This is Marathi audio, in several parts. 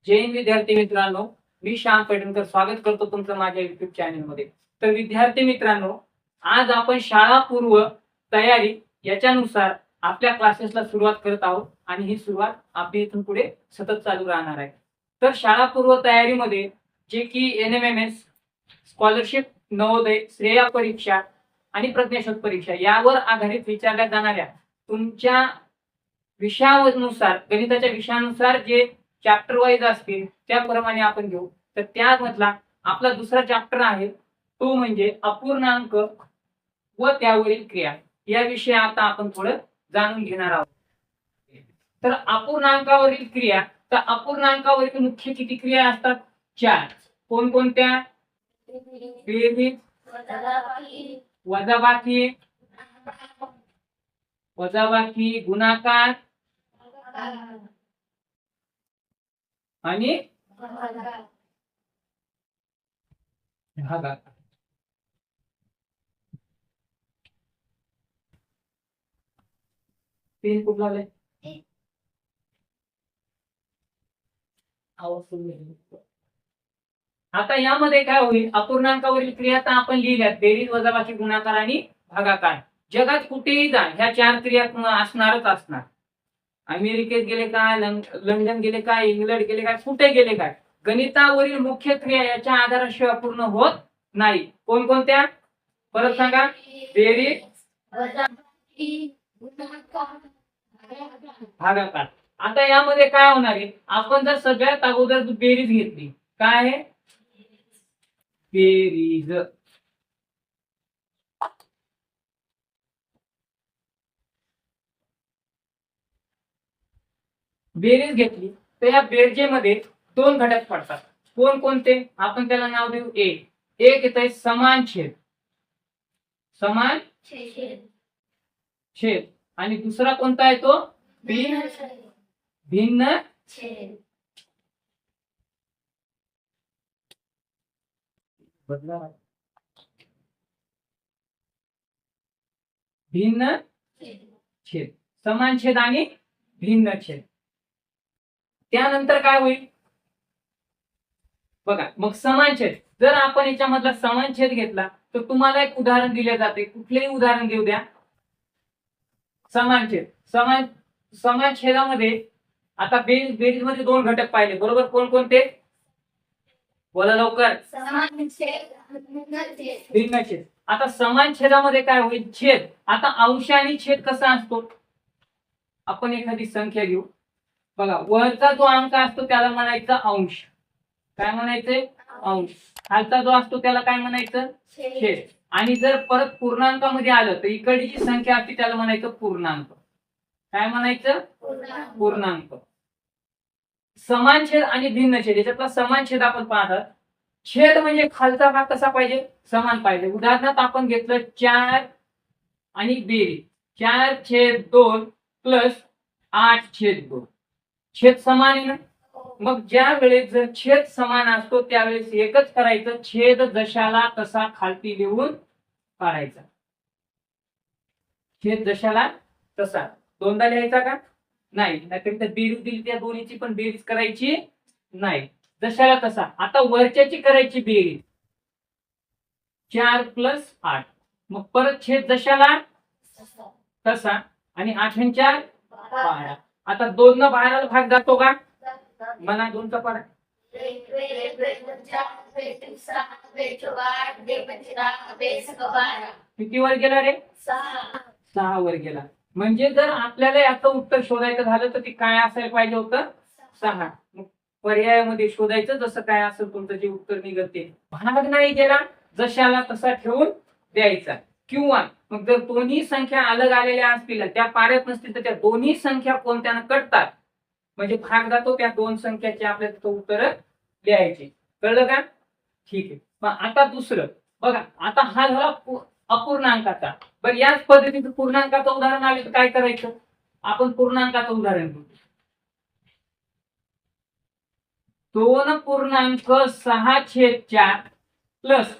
जय हिंद विद्यार्थी मित्रांनो, मी श्याम पेडणकर स्वागत करतो तुमचं माझ्या युट्यूब चॅनलमध्ये. तर विद्यार्थी मित्रांनो, आज आपण शाळा पूर्व तयारी याच्यानुसार आपल्या क्लासेसला सुरुवात करत आहोत आणि ही सुरुवात आपली इथून पुढे सतत चालू राहणार आहे. तर शाळा पूर्व तयारीमध्ये जे की NMMS, स्कॉलरशिप, नवोदय, श्रेया परीक्षा आणि प्रज्ञाशोध परीक्षा यावर आधारित विचारल्या जाणाऱ्या तुमच्या विषयानुसार, गणिताच्या विषयानुसार जे चॅप्टर वाईज असतील त्याप्रमाणे आपण घेऊ. तर त्यामधला आपला दुसरा चॅप्टर आहे तो म्हणजे अपूर्णांक व त्यावरील क्रिया. याविषयी आता आपण थोडं जाणून घेणार आहोत. तर अपूर्णांकावरील क्रिया, तर अपूर्णांकावरील मुख्य किती क्रिया असतात? 4. कोणकोणत्या? बेरीज, वजाबाकी, गुणाकार आणि भागाकार. पेन कुठला आलाय? आता यामध्ये काय होईल? अपूर्णांकावरील क्रिया तर आपण लिहिल्यात, बेरीज, वजाबाकी, गुणाकार आणि भागाकार. जगात कुठेही जा ह्या 4 क्रिया असणारच असणार. अमेरिकेत गेले काय, लंडन गेले काय, इंग्लंड गेले काय, कुठे गेले काय, गणितावरील मुख्य क्रिया याच्या आधाराशिवाय पूर्ण होत नाही. कोणकोणत्या? परत सांगा. बेरीज, भागाकार. आता यामध्ये काय होणार आहे? आपण जर सगळ्यात अगोदर बेरीज घेतली, काय आहे? बेरीज. बेरीज घेतली तर या बेरजेमध्ये 2 घटक पडतात. कोणकोणते? आपण त्याला नाव देऊ ए. एक येत आहे समान छेद, समान छेद. आणि दुसरा कोणता आहे तो? भिन्न छेद. भिन्न छेद, समान छेद आणि भिन्न छेद. त्यानंतर काय होईल बघा. मग समान छेद, जर आपण याच्यामधला समान छेद घेतला तर तुम्हाला एक उदाहरण दिले जाते. कुठलेही उदाहरण देऊ द्या. समान छेद, समान छेदामध्ये आता बेरीज मध्ये 2 घटक पाहिले, बरोबर? कोणकोणते? बोला लवकर. भिन्न छेद. आता समान छेदामध्ये काय होईल? छेद. आता अंश आणि छेद कसा असतो? आपण एखादी संख्या घेऊ बघा. वरचा जो अंक असतो त्याला म्हणायचं अंश. काय म्हणायचंय? अंश. खालचा जो असतो त्याला काय म्हणायचं? छेद. आणि जर परत पूर्णांकामध्ये आलं तर इकडची जी संख्या असते त्याला म्हणायचं पूर्णांक. काय म्हणायचं? पूर्णांक. समान छेद आणि भिन्न छेद, याच्यातला समान छेद आपण पाहतात. छेद म्हणजे खालचा भाग कसा पाहिजे? समान पाहिजे. उदाहरणार्थ आपण घेतलं 4 आणि बेरीज 4/2 प्लस 8/2. छेद समान आहे ना? मग ज्या वेळेस जर छेद समान असतो त्यावेळेस एकच करायचं, छेद जशाला तसा खालती लिहून काढायचा. छेद जशाला तसा. दोनदा लिहायचा का? नाही. नाहीतर बेरीज दिली त्या दोन्हीची पण बेरीज करायची नाही, जशाला तसा. आता वरच्याची करायची बेरीज 4 + 8. मग परत छेद जशाला तसा आणि 8 आणि 4 12. आता 2 न 12 भाग जातो का? म्हणा 2 चा पाडा. किती वर गेला रे? 6 वर गेला. म्हणजे जर आपल्याला याचं उत्तर शोधायचं झालं तर ते काय असायला पाहिजे होतं? 6. मग पर्यायामध्ये शोधायचं जसं काय असेल तुमचं जे उत्तर निघत ते. भाग नाही गेला, जशाला तसा ठेवून द्यायचा. किंवा मग जर दोन्ही संख्या अलग आलेल्या असतील, त्या पाड्यात नसतील, तर त्या दोन्ही संख्या कोणत्यानं कटतात म्हणजे भाग जातो, त्या 2 संख्याचे आपल्याला उत्तर लिहायचे. कळलं का? ठीक आहे. मग आता दुसरं बघा. आता हा झाला अपूर्णांकाचा. बरं, याच पद्धतीचं पूर्णांकाचं उदाहरण आले तर काय करायचं? आपण पूर्णांकाचं उदाहरण घेऊ. 2.6/4 प्लस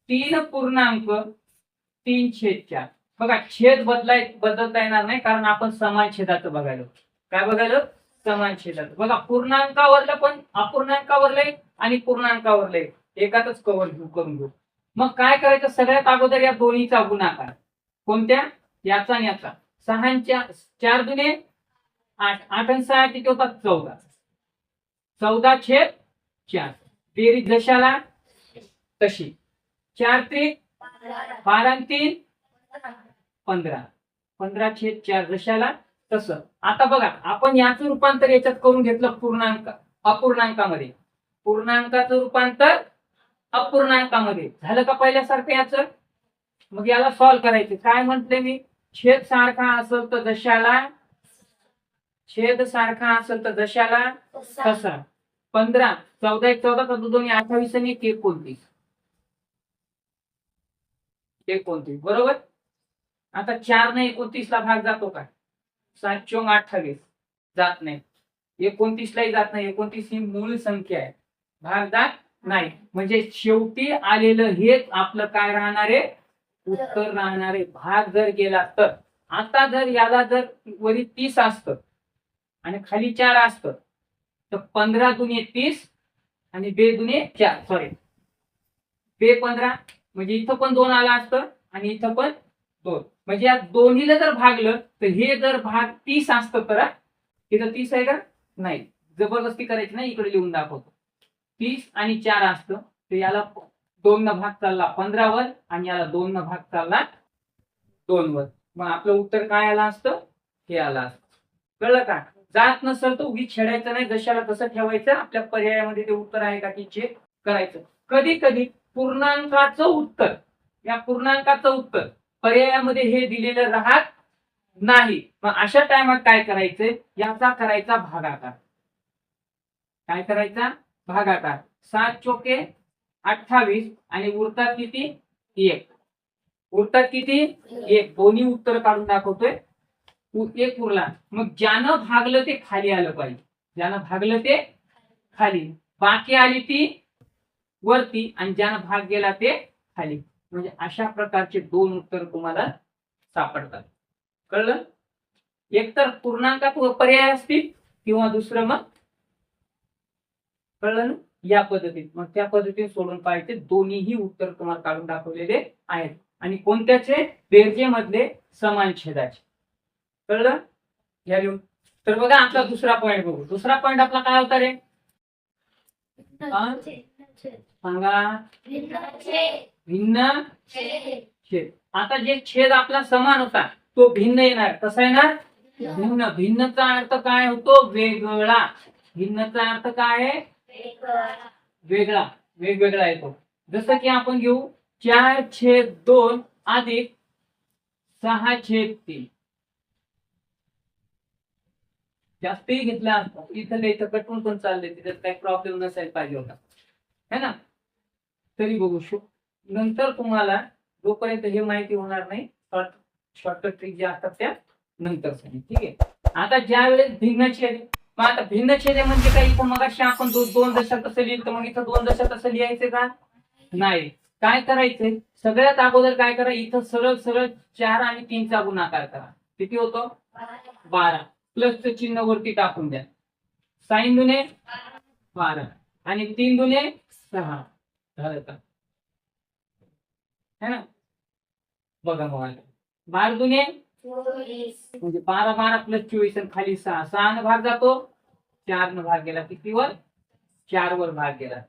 3.3/4. बघा, छेद बदलता येणार नाही कारण आपण समान छेदाचं बघायलो. काय बघायलो? समान छेदाचं. बघा पूर्णांकावरलं पण अपूर्णांकावरलं आणि पूर्णांकावरलं एकातच करून घेऊ. मग काय करायचं, सगळ्यात अगोदर या दोन्हीचा गुणाकार. कोणत्या? याचा आणि याचा. 4 दुने 8, 8 आणि 6 किती होतात? 14. 14/4. बेरीज जशाला तशी. 4 त्रिक 12 आणि 3 15. 15/4 जशाला तसं. आता बघा आपण याचं रूपांतर याच्यात करून घेतलं अपूर्णांकामध्ये. पूर्णांकाचं रूपांतर अपूर्णांकामध्ये झालं का पहिल्यासारखं याचं. मग याला सॉल्व्ह करायचे. काय म्हटले मी? छेद सारखा असेल तर जशाला तसा. 15 14 1 14 तर 2 28 आणि 1 29. बरोबर. आता 4 ने 29 ला भाग जातो का? 7 चोंग 28 जात नाही. 29 लाही जात नाही. 29 ही मूळ संख्या आहे, भाग जात नाही. म्हणजे शेवटी आलेलं हेच आपलं काय राहणार आहे? उत्तर राहणार आहे. भाग जर गेला तर. आता जर याला जर वरी 30 असतं आणि खाली 4 असतं तर 15 दुने 30 आणि बे दुने 4 सॉरी बे 15 म्हणजे इथं पण 2 आला असतं आणि इथं पण 2. म्हणजे या दोन्हीला जर भागलं तर हे जर भाग 30 असतं तर इथं 30 आहे का? नाही. जबरदस्ती करायची नाही, इकडे लिहून दाखवतो. 30 आणि 4 असतं तर याला 2 न भाग चालला 15 वर आणि याला 2 न भाग चालला 2 वर. मग आपलं उत्तर काय आलं असतं? हे आलं असतं. कळलं का? जात नसेल तर उगीच छेडायचं नाही, जशाला तसं ठेवायचं. आपल्या पर्यायामध्ये ते उत्तर आहे का ते चेक करायचं. कधी कधी पूर्णांकाचं उत्तर पर्यायामध्ये हे दिलेलं राहत नाही. मग अशा टायमात काय करायचंय? याचा करायचा भागाकार. काय करायचा? भागाकार. 7 चोके 28 आणि उरतात किती? 1. उरतात किती? 1. दोन्ही उत्तर काढून दाखवतोय. 1 उरला. मग ज्यानं भागलं ते खाली आलं पाहिजे. बाकी आली ती वरती आणि ज्यानं भाग गेला ते खाली. म्हणजे अशा प्रकारचे 2 उत्तर तुम्हाला सापडतात. कळलं? एक तर पूर्णांकात पर्याय असतील किंवा दुसरं मग कळलं ना? या पद्धतीत. मग त्या पद्धतीने सोडून पाहायचे. दोन्हीही उत्तर तुम्हाला काढून दाखवलेले आहेत. आणि कोणत्याचे? बेरजेमधले समान छेदाचे. कळलं? घ्या लिहून. तर बघा आपला दुसरा पॉईंट बघू. दुसरा पॉईंट आपला काय होता रे? सांगा. भिन्न छेद. आता जे छेद आपला समान होता तो भिन्न येणार. कसा येणार? भिन्न. भिन्नचा अर्थ काय होतो? वेगळा. भिन्नचा अर्थ काय आहे? वेगवेगळा येतो. जसं की आपण घेऊ 4/2 अधिक 6/3. जास्तही घेतला असता इथं कटून पण चालले, तिथे काही प्रॉब्लेम नसायला पाहिजे होता, है ना? तरी बघू नंतर तुम्हाला जोपर्यंत हे माहिती होणार नाही, शॉर्टकट ट्रिक ज्या असतात त्या नंतर सांगेन. ठीक आहे. आता ज्या वेळेस भिन्नछेद, मग आता भिन्नछेद म्हणजे काय? इथं मगाशी आपण 2 दशा तसं लिहिलं, तर मग इथं 2 दशा तसं लिहायचं का? नाही. काय करायचंय? सगळ्यात अगोदर काय करा, इथं सरळ 4 आणि 3 चा गुणाकार करा. किती होतो? 12. प्लसचं चिन्ह वरती टाकून द्या. 6 दुने 12 आणि 3 दुने 6 झालं का? है ना? बघा मग 12 दुने 24 म्हणजे 12 प्लस 24 आणि खाली 6 न भाग जातो. 4 न भाग गेला कितीवर? 4 वर भाग गेला.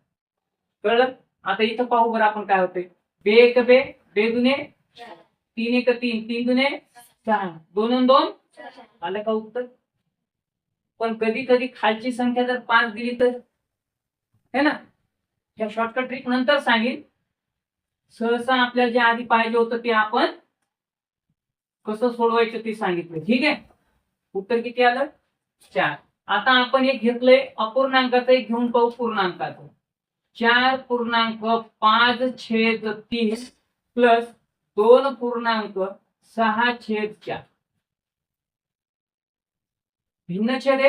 कळलं? आता इथं पाहू बरं आपण काय होतंय. बे दुने 3 1 3 3 दुने 6 2 2 आलं का उत्तर? पण कधी कधी खालची संख्या जर 5 दिली तर, है ना? या शॉर्टकट ट्रिक नंतर सांगेन. सहसा आपल्याला जे आधी पाहिजे होतं ते आपण कसं सोडवायचं ते सांगितलं. ठीक आहे. उत्तर किती आलं? 4. आता आपण एक घेतलंय अपूर्णांकाचं, एक घेऊन पाहू पूर्णांकाचं. 4.5/3 प्लस 2.6/4 भिन्न छेद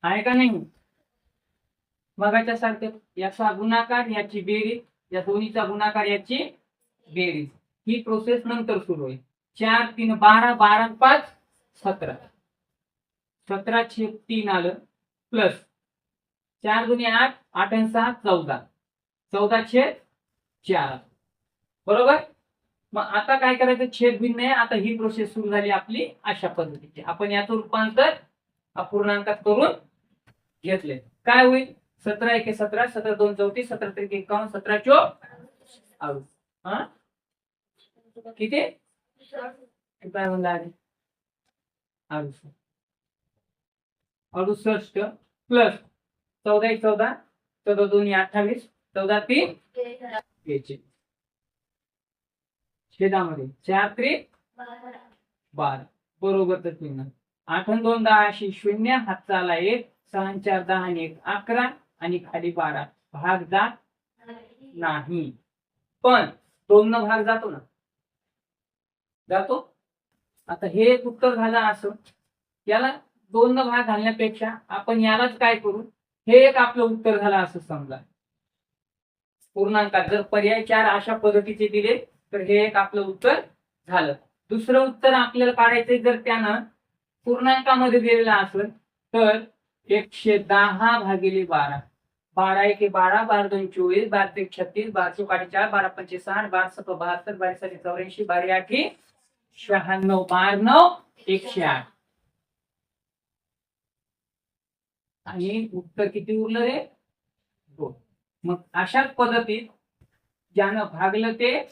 आहे का नाही? बघायच्या सारखं. याचा गुणाकार याची बेरीज, या दोन्हीचा गुणाकार याची बेरीज. ही प्रोसेस नंतर सुरू होईल. 4 3 12 12 5 17. 17/3 आलं प्लस 4 दुनी 8, 8 आणि 6 14, 14/4 बरोबर. मग आता काय करायचं, छेद भिन्न आहे. आता ही प्रोसेस सुरू झाली आपली अशा पद्धतीची. आपण याचं रूपांतर अपूर्णांकात करून घेतले. काय होईल, 17 × 1 = 17, 17 × 2 = 34, 17 × 3 = 51, 17 × 4 हा किती काय म्हणला आधी 68 प्लस 14 × 14, 14 2 = 28, 14 3 42. छेदामध्ये 4 3 12 बरोबर. तर चिन्ह 8 आणि 2 10 अशी 0, हातचा आला 1, 6 आणि 4 10 आणि 1 11 आणि खाली 12. भाग जात नाही, पण 2 न भाग जातो ना, जातो. आता हे एक उत्तर झालं असं. याला 2 न भाग घालण्यापेक्षा आपण यालाच काय करू, हे एक आपलं उत्तर झालं असं समजा. पूर्णांकात जर पर्याय 4 अशा पद्धतीचे दिले तर हे एक आपलं उत्तर झालं. दुसरं उत्तर आपल्याला काढायचंय जर त्यानं पूर्णांकामध्ये दिलेलं असेल तर 110/12. 12 × 1 = 12, 12 2 = 24, 12 3 = 36, 12 4 = 4, 12 5 = 60, 12 7 = 72, 12 7 = 84, 12 8 = 96, 12 9 = 108. आणि उत्तर किती उरलं रे, 2. मग अशाच पद्धतीत ज्यानं भागलं ते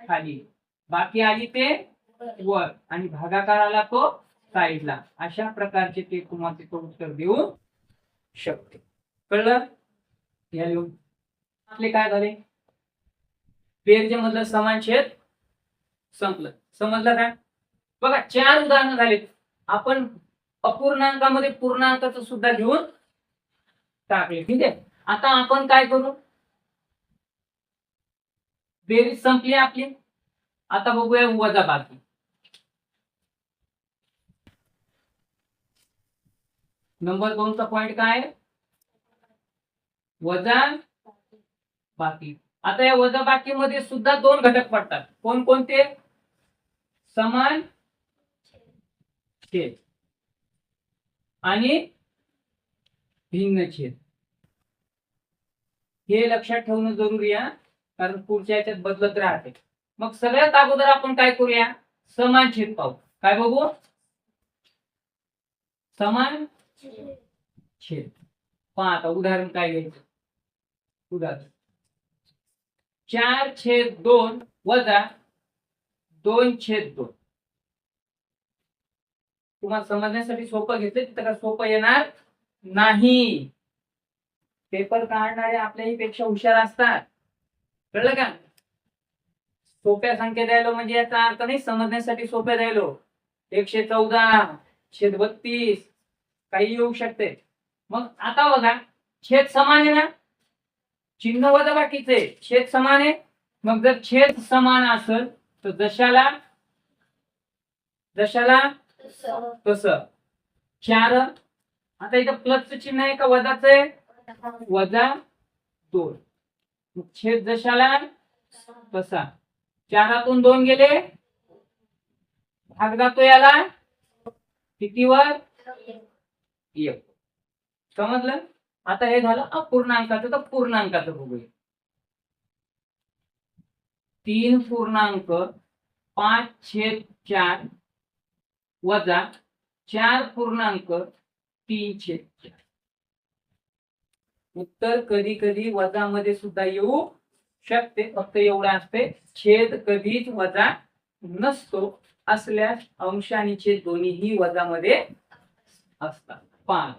खाली, बाकी आली ते वर, आणि भागाकार आला तो साईडला. अशा प्रकारचे ते तुम्हाला तिथं उत्तर देऊ शकते. कळलं. या लिहून आपले काय झाले, बेरजे मधलं समान छेद संपलं. समजलं काय. बघा 4 उदाहरणं झाले. आपण अपूर्णांकामध्ये पूर्णांकाचं सुद्धा घेऊन टाकले. ठीक आहे. आता आपण काय करू, बेरीज संपली आपली. आता बघूया वजाबाकी. नंबर 2 चा पॉइंट काय, वजा बाकी. आता या वजाबाकी मध्ये सुद्धा 2 घटक पडतात. कोणकोणते, समान छेद आणि भिन्न छेद. हे लक्षात ठेवणं जरुरी आहे, कारण पुढच्या याच्यात बदलत राहते. मग सगळ्यात अगोदर आपण काय करूया, समान छेद पाहू. काय बघू, समान छेद. पहा आता उदाहरण काय घ्यायचं. उदाहरण 4/2 वजा 2/2. तुम्हाला समजण्यासाठी सोपं घेतलं, तिथं का सोपं येणार नाही. पेपर काढणारे आपल्याही पेक्षा हुशार असतात. कळलं का. सोप्या संख्या द्यायलो म्हणजे याचा अर्थ नाही समजण्यासाठी सोप्या द्यायलो. 114/32 काही येऊ शकते. मग आता बघा, छेद समान आहे ना, चिन्ह वजा बाकीचे, छेद समान आहे. मग जर छेद समान असेल तर जशाला तस 4. आता इथं प्लसचं चिन्ह आहे का वजाचं आहे, -2. मग छेद जशाला तसा. 4तून 2 गेले, भाग जातो याला कितीवर, 1. समजलं. आता हे झालं अपूर्णांकाचं. तर पूर्णांकाचं बघूया. 3.5/4 वजा 4.3/4. उत्तर कधी कधी वजा मध्ये सुद्धा येऊ शकते. फक्त एवढं असते, छेद कधीच वजा नसतो. असल्यास अंश आणि छेद दोन्हीही वजा मध्ये असतात. 5.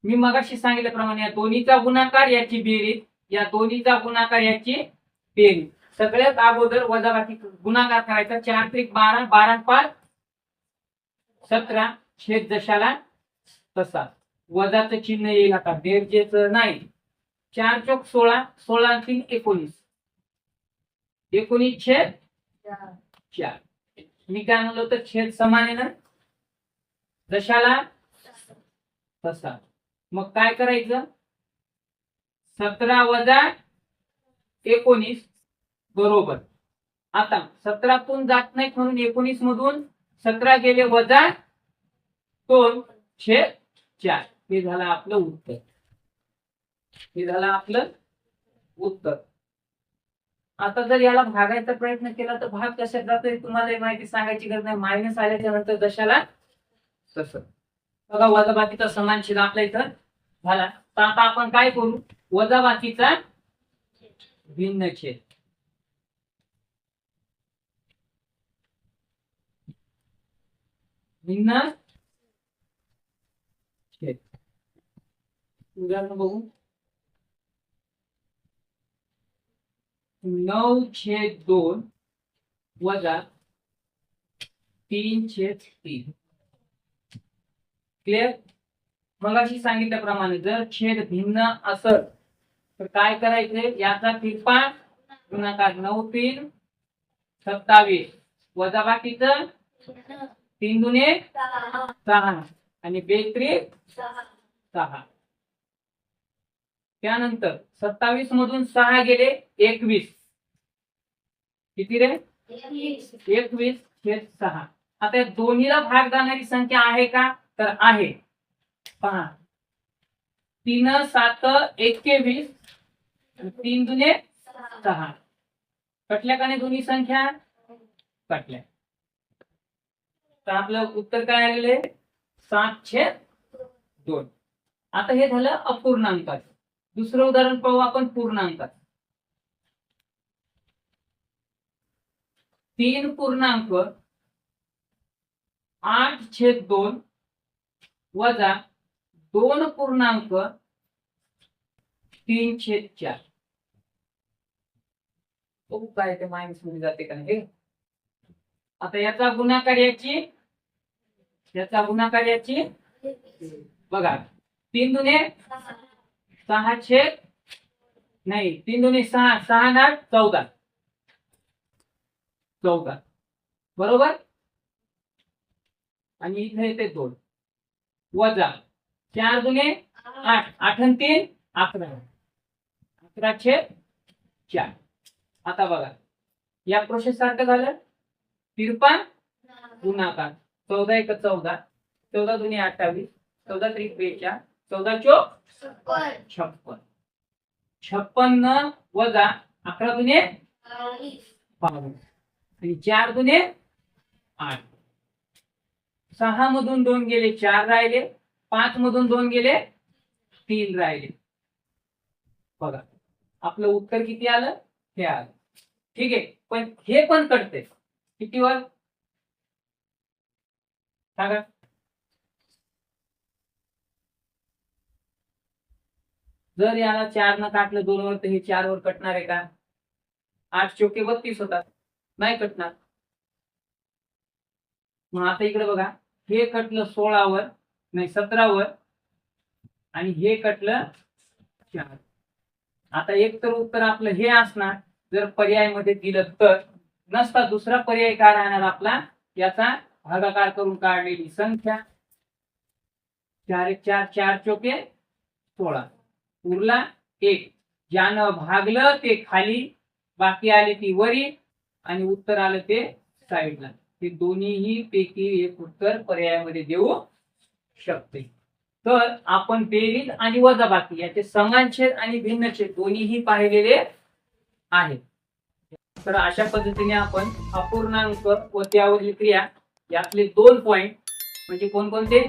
मी मगाशी सांगितल्याप्रमाणे या दोन्हीचा गुणाकार याची बेरीज, या दोन्हीचा गुणाकार याची बेरीज. सगळ्यात अगोदर वजाबाकी गुणाकार करायचा. 4 त्रिक 12, 12 5 17, छेद जशाला तसा. वजाचं चिन्ह येईल आता, बेरजेचं नाही. 4 चौक 16, 16 3 19, 19/4. मी काय म्हणलो तर छेद समान आहे ना, जशाला तसा. मग काय करायचं, 17 वजा 19 बरोबर. आता 17तून जात नाही म्हणून 19 मधून 17 गेले वजा 2/4 हे झालं आपलं उत्तर. हे झालं आपलं उत्तर. आता जर याला भागायचा प्रयत्न केला तर भाग कशात जातोय तुम्हाला माहिती सांगायची गरज नाही. मायनस आल्याच्या नंतर जशाला तसं. बघा वजाबाकीचा समान छेद आपल्या इथं झाला. तर आता आपण काय करू, वजाबाकीचा भिन्न छेद. भिन्न छेद उदाहरण बघू. 9/2 वजा 3/3. क्लिअर. मगाशी सांगितल्याप्रमाणे जर छेद भिन्न असेल तर काय करायचे, याचा तिरपा गुणाकार 9×3 27 वजा बाकीचं 3 दुने 6 आणि 2×3 6. त्यानंतर 27 मधून 6 गेले 21. किती रे, 21/6. आता या दोन्हीला भाग जाणारी संख्या आहे का, तर आहे. पहा 3 7 21 3 दुने 6. कटल्या का नाही दोन्ही संख्या, कटल्या. तर आपलं उत्तर काय आलेलं आहे, 7/2. आता हे झालं अपूर्णांकात. दुसरं उदाहरण पाहू आपण पूर्णांकात. 3.8/2 वजा 2.3/4. बघू काय ते मायनस मध्ये जाते का नाही. आता याचा गुणाकार याची बघा 3 दुने 6 नाही 3 दुने 6 6 ना 14 बरोबर. आणि इथे येते 2 वजा 4 दुने 8 8 आणि 3 11 11/4. आता बघा या प्रोसेस सारखं झालं. तिरपा गुणाकार 14 1 14 14 दुने 28 14 3 42 14 4 56 56 वजा 11 दुने 22 आणि 4 दुने 8. 6 मधून 2 गेले 4 राहिले. 5 मधून 2 गेले 3 राहिले. बघा आपलं उत्तर किती आलं, हे आलं. ठीक आहे. पण हे पण कटते कितीवर सांगा. जर याला 4 न काटलं 2 वर तर हे 4 वर कटणार आहे का. 8 चोके 32 होतात, नाही कटणार. मग आता इकडे बघा हे कटलं 16 वर नाही 17 वर आणि हे कटलं 4. आता एक तर उत्तर आपलं हे असणार जर पर्याय मध्ये दिलं तर. नसता दुसरा पर्याय काय राहणार आपला, याचा भागाकार करून काढलेली संख्या. 4 1 4 4 चोके 16 उरला 1. ज्यानं भागलं ते खाली, बाकी आले ती वरी आणि उत्तर आलं ते साईडला. हे दोन्हीही पैकी एक उत्तर पर्यायामध्ये देऊ शकते. तर आपण बेरीज आणि वजाबाकी याचे समान छेद आणि भिन्न छेद दोन्हीही पाहिलेले आहे. तर अशा पद्धतीने आपण अपूर्णांक व त्यावरील क्रिया यातले 2 पॉइंट म्हणजे कोणकोणते,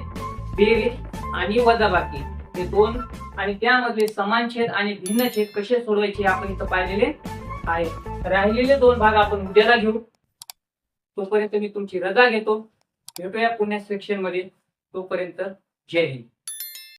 बेरीज आणि वजाबाकी हे 2 आणि त्यामधले समान छेद आणि भिन्न छेद कसे सोडवायचे आपण इथं पाहिलेले आहे. राहिलेले 2 भाग आपण उद्याला घेऊ. तोपर्यंत मी तुमची रजा घेतो. भेटूया पुण्या सेक्शन मध्ये. तोपर्यंत जय हिंद.